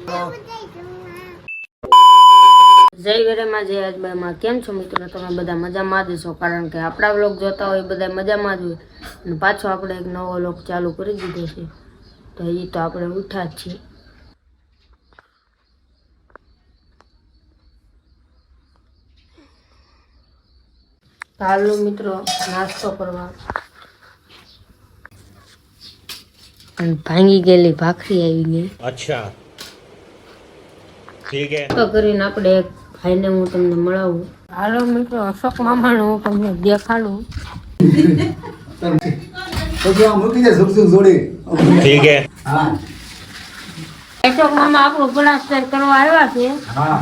જય વેરેમાં જય આજબાઈમાં કેમ છો મિત્રો? તમે બધા મજામાં જ છો, કારણ કે આપણા વ્લોગ જોતા હોય બધા મજામાં જ હોય. અને પાછો આપણે એક નવો વ્લોગ ચાલુ કરી દીધો છે, તો એ તો આપણે ઉઠ્યા જ છીએ. હાલો મિત્રો, નાસ્તો કરવા. અને ભાંગી ગયેલી ભાખરી આવી ગઈ. અચ્છા ઠીક હે. તો કરીને આપણે એક ભાઈને હું તમને મળાવું. હાલો મિત્રો, અશોક મામાને હું તમને દેખાડું. ઠીક હે. અશોક મામા આપણું પ્લાસ્ટર કરવા આવ્યા છે. હા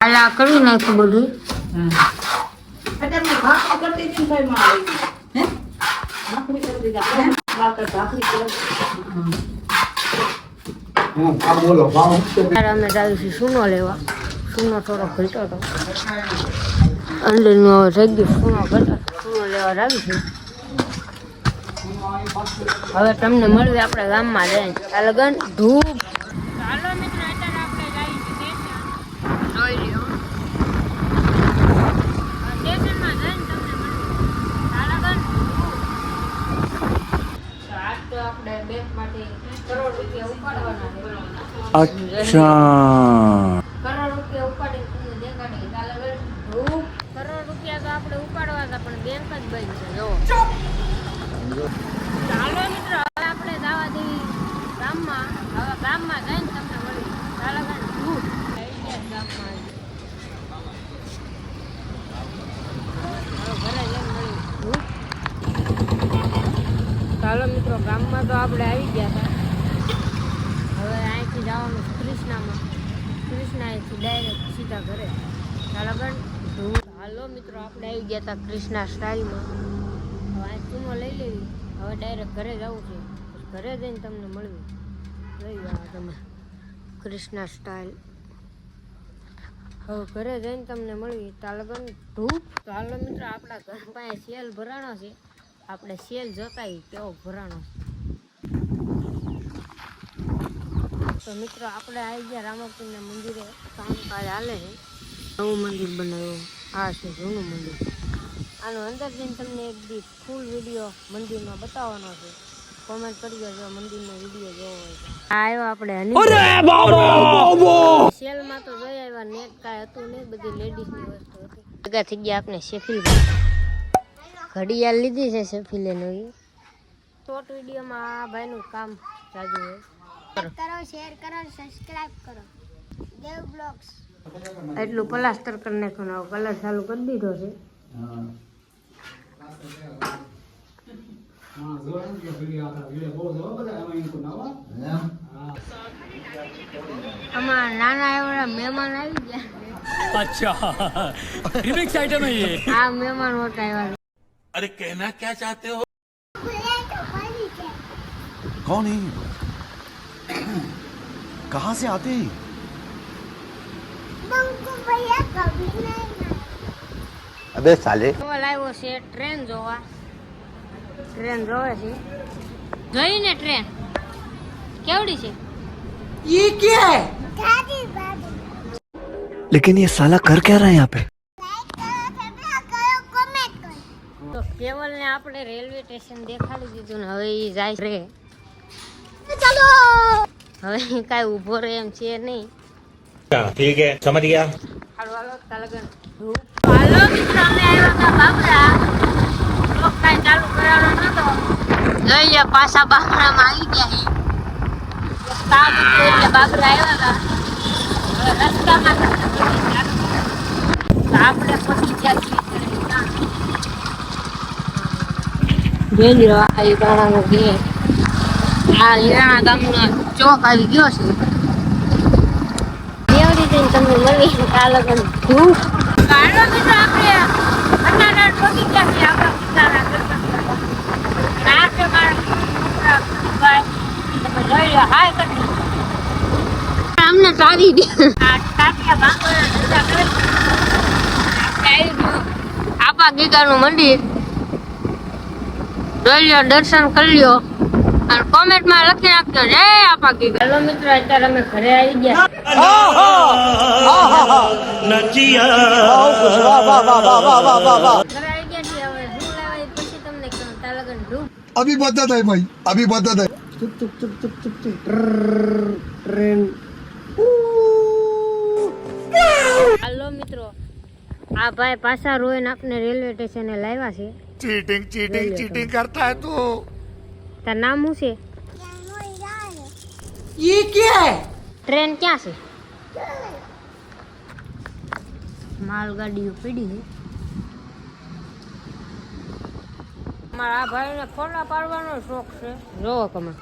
હાલા કરી નાખ્યું બધું. અમે જાવીશું સૂનો લેવા. સૂનો થોડો ઘટો હતો, અંદરનો થઈ ગયો સૂનો ઘટો. સૂનો લેવા જાવીશું. હવે તમને મળવી આપણે ગામમાં જઈને આ લગન ધૂપ. ચાલો મિત્રો, અત્યારે આપણે જઈશું જોઈ લ્યો. સ્ટેશનમાં જઈને તમને મળવી આ લગન ધૂપ. આજ તો આપણે બેંકમાંથી કરોડ રૂપિયા ઉપાડવાના છે. અચ્છા, કરોડ રૂપિયા ઉપાડીને તમને દેખાડી આ લગન ધૂપ. કરોડ રૂપિયા તો આપણે ઉપાડવા હતા, પણ બેંક જ બંધ છે. જો ચાલો મિત્રો, હવે આપણે જવા દેવી ગામમાં. હવે ગામમાં જઈને તમને મળી ચાલગન ધૂપ. ગામમાં ઘરે જઈને મળી ધૂપ. ચાલો મિત્રો, ગામમાં તો આપણે આવી ગયા હતા. હવે અહીંથી જવાનું કૃષ્ણામાં. કૃષ્ણા અહીંથી ડાયરેક્ટ સીધા ઘરે ચાલગન ધૂપ. હાલો મિત્રો, આપણે આવી ગયા હતા કૃષ્ણા સ્ટાઇલમાં. હવે અહીં ચૂનો લઈ લેવી. હવે ડાયરેક્ટ ઘરે જવું છે. ઘરે જઈને તમને મળવી. જોઈ લો તમે કૃષ્ણા સ્ટાઇલ. હવે ઘરે જઈને તમને મળવી તાલગન ધૂપ. તો હાલો મિત્રો, આપણા ઘર પાસે સેલ ભરાણો છે. આપણે સેલ જોતા કેવો ભરાણો છે. તો મિત્રો, આપણે આવી ગયા રામાપીરના મંદિરે. કામકાજ હાલે છે. નવું મંદિર બનાવ્યું. આ છે જૂનું મંદિર. આનો અંદર જઈને તમને એક દી ફૂલ વિડીયો મંદિરમાં બતાવવાનો છે. કોમેન્ટ કરજો જો મંદિરનો વિડીયો જોવો હોય તો. આવ્યો આપણે સેલમાં તો જોઈ આવ્યા. નેટ કાંઈ હતું નહીં, બધી લેડીઝની વસ્તુ હતી. ભેગા થઈ ગયા આપણે સેફિલ ઘડિયાળ લીધી છે સેફિલે નવી. શોર્ટ વિડીયોમાં આ ભાઈનું કામ જાજુ હોય. કરો, શેર કરો, સબસ્ક્રાઇબ કરો. દેવ બ્લોગ્સ. એટલું પ્લાસ્ટર કરી નાખ્યું. કલર ચાલુ કરી દીધો છે. આમાં નાના એવડા મહેમાન આવી ગયા. અચ્છા, રિમિક્સ આइटम है ये. આ મહેમાન હોતા આવ્યા. अरे कहना क्या चाहते हो? कौन है? कहाँ से आते हैं? अबे साले. લાવ્યો છે ટ્રેન જોવા. ટ્રેન જોવે છે. જોઈને ટ્રેન કેવડી છે? ये क्या है? लेकिन ये साला कर क्या रहा है यहाँ पे? તો કેવલને આપણે રેલવે સ્ટેશન દેખાડી દીધું ને હવે એ જાય રે. ચાલો, હવે કાંઈ ઊભો રહે એમ છે નહીં. ઠીક હે, સમજ ગયા. હાલો હાલો તાલગન. હાલો મિત્રો, અમે આવ્યા હતા બાબરા. બ્લોગ કાંઈ ચાલુ કરાવવાનો નતો. જોઈ લે, પાછા બાબરામાં આવી ગયા. કામ હતું એટલે બાબરા આવ્યા હતા. હવે રસ્તામાં આપણે પહોંચી ગયા છીએ. જોઈ લો, આ ગાણાનો ગેટ. આ હીરાણા ગામનો ચોક આવી ગયો છે. કેવડી જઈને તમને મળી તાલગન ધૂપ. હાલો મિત્રો, આપણે અનારા પહોંચી ગયા છીએ. આપણા પિતાના કરતા આ છે મારા ભાઈ. તમે જોઈ લો, હાય કરી અમને તારી દે. આ ટાટિયા ભાંગવાના ધંધા કરે. આપણે આવી ગયું આપા ગીગાનું મંદિર. જોઈ લ્યો, દર્શન કરી લ્યો અને કોમેન્ટ માં લખી નાખજો જય આપાકી. હેલો મિત્રો, અત્યારે અમે ઘરે આવી ગયા. अभी बता है भाई, अभी बता है. હાલો મિત્રો, આ ભાઈ પાછા રોઈને આપણે રેલવે સ્ટેશને લાવ્યા છે. चीटिंग चीटिंग चीटिंग करता है तू. તાર નામ શું છે? ये क्या है? ટ્રેન ક્યાં છે? માલગાડીઓ પડી છે. મારા આ ભાઈને ફોટા પાડવાનો શોખ છે. જોવો તમે,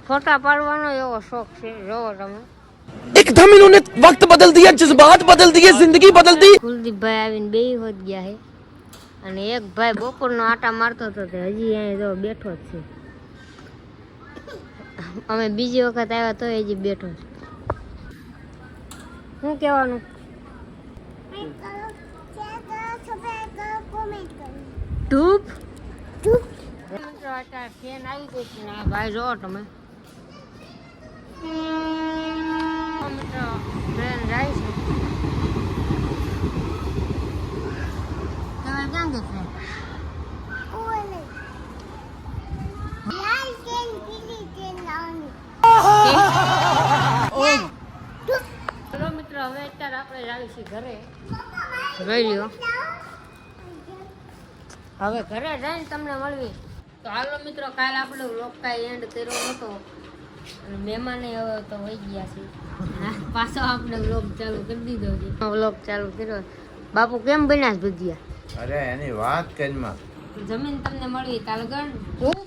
ફોટા પાડવાનો એવો શોખ છે. જોવો તમે, एकदम इन्होंने वक्त बदल दिया, जज्बात बदल दिए, जिंदगी बदल दी. કુલદીપભાઈ આવીને બે હોત ગયા છે અને એક ભાઈ બપોરનો આટા મારતો હતો તે હજી અહીંયા જો બેઠો જ છે. અમે બીજી વખત આવ્યા તો હજી બેઠો છે. શું કહેવાનું? ધૂપ મિત્રો, અત્યારે ટ્રેન આવી ગઈ છે ને આ ભાઈ જોવો તમે. મિત્રો ટ્રેન જાય છે. તમારે ક્યાં ગઈ ટ્રેન? ચલો મિત્રો, હવે અત્યારે આપણે જાવી છીએ ઘરે. જોઈ લ્યો, હવે ઘરે જઈને તમને મળવી. તો હાલો મિત્રો, કાલે આપણે વ્લોગ કાંઈ એન્ડ કર્યો નહોતો અને મહેમાને હવે તો વહી ગયા છે. પાછો આપણે વ્લોગ ચાલુ કરી દીધો છે. વ્લોગ ચાલુ કર્યો. બાપુ કેમ બન્યા છે ભજીયા? અરે એની વાત કરીમાં જમીન તમને મળવી તાલગઢ ધૂપ